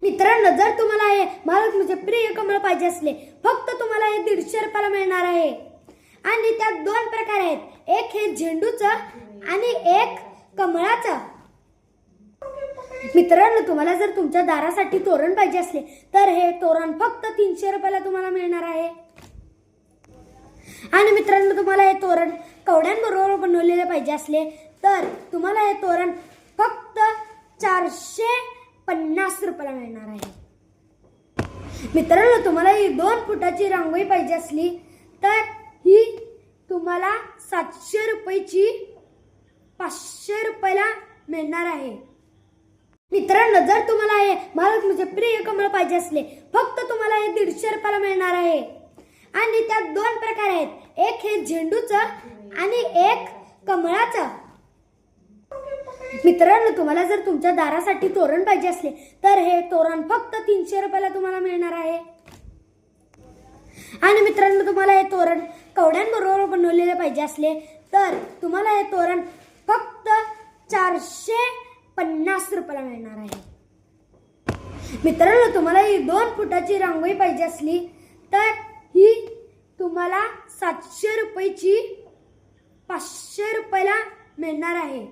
मित्रांनो, जर तुम्हाला हे महालक्ष्मीचे प्रिय कमळ पाहिजे असले, फक्त तुम्हाला हे 150 रुपयाला मिळणार आहे. आणि त्यात दोन प्रकार आहेत, एक हे झेंडूचं आणि एक कमळाचं. मित्रांनो, तुम्हाला जर तुमच्या दारासाठी तोरण पाहिजे असले तर हे तोरण फक्त 300 रुपयाला तुम्हाला मिळणार आहे. आणि मित्रांनो, तुम्हाला हे तोरण कवड्यांबरोबर बनवलेले पाहिजे असले तर तुम्हाला हे तोरण फक्त 450 रुपयाला मिळणार आहे. मित्रांनो, तुम्हाला ही 2 फुटाची रांगोळी पाहिजे असली तर ही तुम्हाला 700 रुपयाची 500 रुपयाला मिळणार आहे. मित्रांनो, जर तुम्हाला हे महालक्ष्मीचे प्रिय कमळ पाहिजे असले, फक्त तुम्हाला हे 150 रुपयाला मिळणार आहे. आणि त्यात दोन प्रकार आहेत, एक हे झेंडूचं आणि एक कमळाचं. मित्रांनो, तुम्हाला जर तुमच्या दारासाठी तोरण पाहिजे असले तर हे तोरण फक्त 300 रुपयाला तुम्हाला मिळणार आहे. आणि मित्रांनो, तुम्हाला हे तोरण कवड्यांबरोबर बनवलेले पाहिजे असले तर तुम्हाला हे तोरण फक्त 450 रुपयाला मिळणार आहे. मित्रांनो, तुम्हाला ही 2 फुटाची रांगोळी पाहिजे असली तर ही तुम्हाला 700 रुपयाची 500 रुपयाला मिळणार आहे.